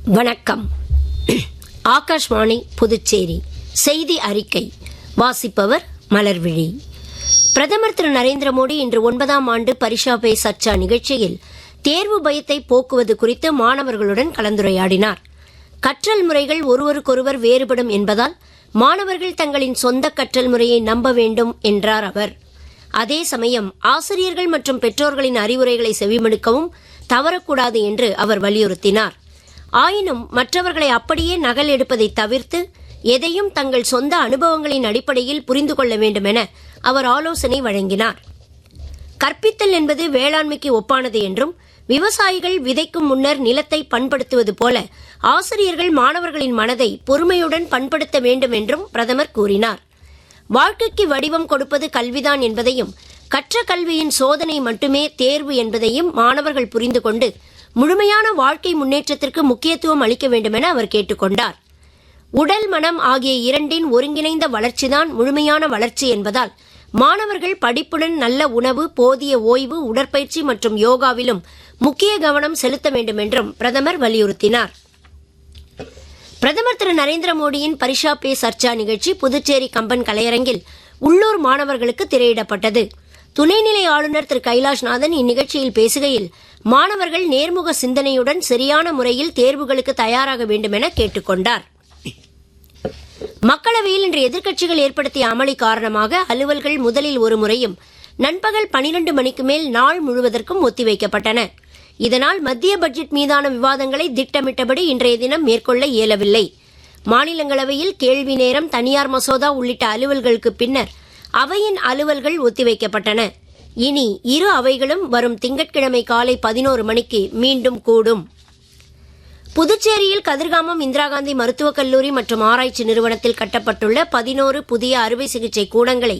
வணக்கம். ஆகாஷ்வாணி புதுச்சேரி செய்தி அறிக்கை வாசிப்பவர் மலர்விழி. பிரதமர் திரு நரேந்திர மோடி இன்று 9ஆம் ஆண்டு பரீட்சா பே சர்ச்சா நிகழ்ச்சியில் தேர்வு பயத்தை போக்குவது குறித்து மாணவர்களுடன் கலந்துரையாடினார். கற்றல் முறைகள் ஒருவருக்கொருவர் வேறுபடும் என்பதால் மாணவர்கள் தங்களின் சொந்த கற்றல் முறையை நம்ப வேண்டும் என்றார் அவர். அதே சமயம் ஆசிரியர்கள் மற்றும் பெற்றோர்களின் அறிவுரைகளை செவிமடுக்கவும் தவறக்கூடாது என்று அவர் வலியுறுத்தினார். ஆயினும் மற்றவர்களை அப்படியே நகல் எடுப்பதை தவிர்த்து எதையும் தங்கள் சொந்த அனுபவங்களின் அடிப்படையில் புரிந்து கொள்ள வேண்டும் என அவர் ஆலோசனை வழங்கினார். கற்பித்தல் என்பது வேளாண்மைக்கு ஒப்பானது என்றும் விவசாயிகள் விதைக்கும் முன்னர் நிலத்தை பண்படுத்துவது போல ஆசிரியர்கள் மாணவர்களின் மனதை பொறுமையுடன் பண்படுத்த வேண்டும் என்றும் பிரதமர் கூறினார். வாழ்க்கைக்கு வடிவம் கொடுப்பது கல்விதான் என்பதையும் கற்ற கல்வியின் சோதனை மட்டுமே தேர்வு என்பதையும் மாணவர்கள் புரிந்து கொண்டு முழுமையான வாழ்க்கை முன்னேற்றத்திற்கு முக்கியத்துவம் அளிக்க வேண்டும் என அவர் கேட்டுக்கொண்டார். உடல் மனம் ஆகிய இரண்டின் ஒருங்கிணைந்த வளர்ச்சிதான் முழுமையான வளர்ச்சி என்பதால் மாணவர்கள் படிப்புடன் நல்ல உணவு, போதிய ஓய்வு, உடற்பயிற்சி மற்றும் யோகாவிலும் முக்கிய கவனம் செலுத்த வேண்டும் என்றும் பிரதமர் வலியுறுத்தினார். பிரதமர் திரு நரேந்திர மோடியின் பரீட்சா பே சர்ச்சா நிகழ்ச்சி புதுச்சேரி கம்பன் கலையரங்கில் உள்ளூர் மாணவர்களுக்கு திரையிடப்பட்டது. துணைநிலை ஆளுநர் திரு கைலாஷ்நாதன் இந்நிகழ்ச்சியில் பேசுகையில் மாணவர்கள் நேர்முக சிந்தனையுடன் சரியான முறையில் தேர்வுகளுக்கு தயாராக வேண்டும் என கேட்டுக்கொண்டார். மக்களவையில் இன்று எதிர்க்கட்சிகள் ஏற்படுத்திய அமளி காரணமாக அலுவல்கள் முதலில் ஒரு முறையும் நண்பகல் 12 மணிக்கு மேல் நாள் முழுவதற்கும் ஒத்திவைக்கப்பட்டன. இதனால் மத்திய பட்ஜெட் மீதான விவாதங்களை திட்டமிட்டபடி இன்றைய தினம் மேற்கொள்ள இயலவில்லை. மாநிலங்களவையில் கேள்வி நேரம், தனியார் மசோதா உள்ளிட்ட அலுவல்களுக்கு பின்னர் அவையின் அலுவல்கள் ஒத்திவைக்கப்பட்டன. இனி இரு அவைகளும் வரும் திங்கட்கிழமை காலை 11 மணிக்கு மீண்டும் கூடும். புதுச்சேரியில் கதிர்காமம் இந்திரா காந்தி மருத்துவக் கல்லூரி மற்றும் ஆராய்ச்சி நிறுவனத்தில் கட்டப்பட்டுள்ள 11 புதிய அறுவை சிகிச்சை கூடங்களை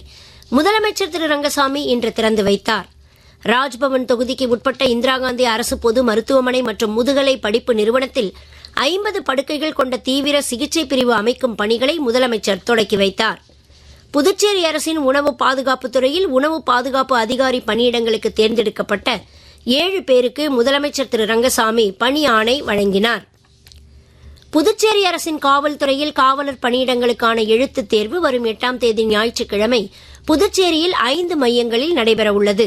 முதலமைச்சர் திரு ரங்கசாமி இன்று திறந்து வைத்தார். ராஜ்பவன் தொகுதிக்கு உட்பட்ட இந்திரா காந்தி அரசு பொது மருத்துவமனை மற்றும் முதுகலை படிப்பு நிறுவனத்தில் 50 படுக்கைகள் கொண்ட தீவிர சிகிச்சை பிரிவு அமைக்கும் பணிகளை முதலமைச்சர் தொடக்கி வைத்தார். புதுச்சேரி அரசின் உணவு பாதுகாப்பு துறையில் உணவு பாதுகாப்பு அதிகாரி பணியிடங்களுக்கு தேர்ந்தெடுக்கப்பட்ட 7 பேருக்கு முதலமைச்சர் திரு ரங்கசாமி பணி ஆணை வழங்கினார். புதுச்சேரி அரசின் காவல்துறையில் காவலர் பணியிடங்களுக்கான எழுத்துத் தேர்வு வரும் 8ஆம் தேதி ஞாயிற்றுக்கிழமை புதுச்சேரியில் 5 மையங்களில் நடைபெறவுள்ளது.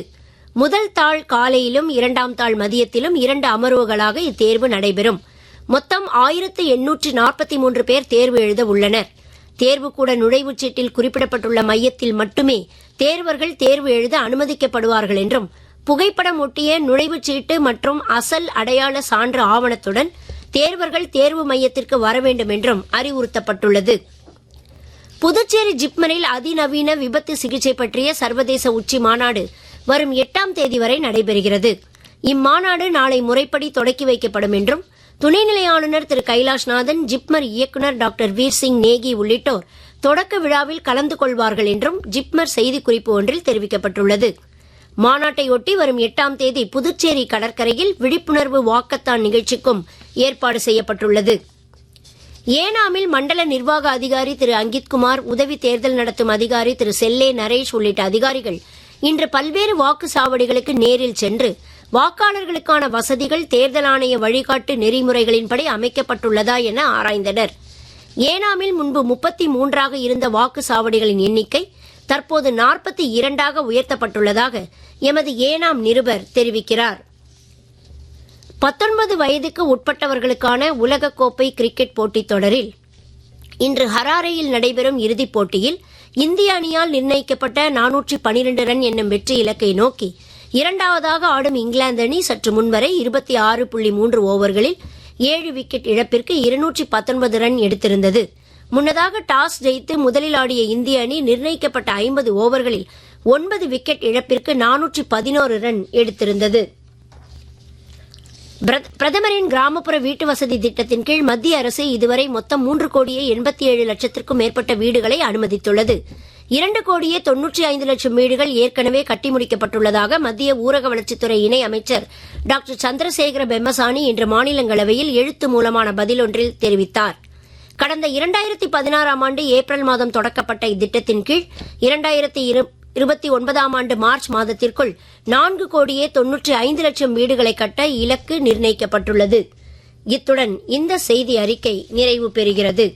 முதல் தாள் காலையிலும் 2ஆம் தாள் மதியத்திலும் 2 அமர்வுகளாக இத்தேர்வு நடைபெறும். மொத்தம் 1843 பேர் தேர்வு எழுத உள்ளனர். தேர்வுக்கூட நுழைவுச் சீட்டில் குறிப்பிடப்பட்டுள்ள மையத்தில் மட்டுமே தேர்வர்கள் தேர்வு எழுத அனுமதிக்கப்படுவார்கள் என்றும் புகைப்படம் ஒட்டிய நுழைவுச் சீட்டு மற்றும் அசல் அடையாள சான்று ஆவணத்துடன் தேர்வர்கள் தேர்வு மையத்திற்கு வர வேண்டும் என்றும் அறிவுறுத்தப்பட்டுள்ளது. புதுச்சேரி ஜிப்மரில் அதிநவீன விபத்து சிகிச்சை பற்றிய சர்வதேச உச்சி மாநாடு வரும் 8ஆம் தேதி வரை நடைபெறுகிறது. இம்மாநாடு நாளை முறைப்படி தொடக்கி வைக்கப்படும் என்றும் துணைநிலை ஆளுநர் திரு கைலாஷ்நாதன், ஜிப்மர் இயக்குநர் டாக்டர் வீர் சிங் நேகி உள்ளிட்டோர் தொடக்க விழாவில் கலந்து கொள்வார்கள் என்றும் ஜிப்மர் செய்திக்குறிப்பு ஒன்றில் தெரிவிக்கப்பட்டுள்ளது. மாநாட்டையொட்டி வரும் 8ஆம் தேதி புதுச்சேரி கடற்கரையில் விழிப்புணர்வு வாக்கத்தான் நிகழ்ச்சிக்கும் ஏற்பாடு செய்யப்பட்டுள்ளது. ஏனாமில் மண்டல நிர்வாக அதிகாரி திரு அங்கித்குமார், உதவி தேர்தல் நடத்தும் அதிகாரி திரு செல்லே நரேஷ் உள்ளிட்ட அதிகாரிகள் இன்று பல்வேறு வாக்குச்சாவடிகளுக்கு நேரில் சென்று வாக்காளர்களுக்கான வசதிகள் தேர்தல் ஆணைய வழிகாட்டு நெறிமுறைகளின்படி அமைக்கப்பட்டுள்ளதா என ஆராய்ந்தனர். ஏனாமில் முன்பு 33ஆக இருந்த வாக்குச்சாவடிகளின் எண்ணிக்கை தற்போது 42ஆக உயர்த்தப்பட்டுள்ளதாக எமது ஏனாம் நிருபர் தெரிவிக்கிறார். 19 வயதுக்கு உட்பட்டவர்களுக்கான உலகக்கோப்பை கிரிக்கெட் போட்டித் தொடரில் இன்று ஹராரேயில் நடைபெறும் இறுதிப் போட்டியில் இந்திய அணியால் நிர்ணயிக்கப்பட்ட 412 ரன் என்னும் வெற்றி இலக்கை நோக்கி இரண்டாவதாக ஆடும் இங்கிலாந்து அணி சற்று முன்வரை 26.3 ஓவர்களில் 7 விக்கெட் இழப்பிற்கு 219 ரன் எடுத்திருந்தது. முன்னதாக டாஸ் ஜெயித்து முதலில் ஆடிய இந்திய அணி நிர்ணயிக்கப்பட்ட 50 ஓவர்களில் 9 விக்கெட் இழப்பிற்கு 411 ரன் எடுத்திருந்தது. பிரதமரின் கிராமப்புற வீட்டு வசதி திட்டத்தின் கீழ் மத்திய அரசு இதுவரை மொத்தம் 3,87,00,000க்கும் மேற்பட்ட வீடுகளை அனுமதித்துள்ளது. 2,95,00,000 வீடுகள் ஏற்கனவே கட்டி முடிக்கப்பட்டுள்ளதாக மத்திய ஊரக வளர்ச்சித்துறை இணை அமைச்சர் டாக்டர் சந்திரசேகர பெம்மசானி இன்று மாநிலங்களவையில் எழுத்து மூலமான பதிலொன்றில் தெரிவித்தார். கடந்த 2016ஆம் ஆண்டு ஏப்ரல் மாதம் தொடக்கப்பட்ட இத்திட்டத்தின் கீழ் 2029ஆம் ஆண்டு மார்ச் மாதத்திற்குள் 4,95,00,000 வீடுகளை கட்ட இலக்கு நிர்ணயிக்கப்பட்டுள்ளது. இத்துடன் இந்த செய்தி அறிக்கை நிறைவு பெறுகிறது.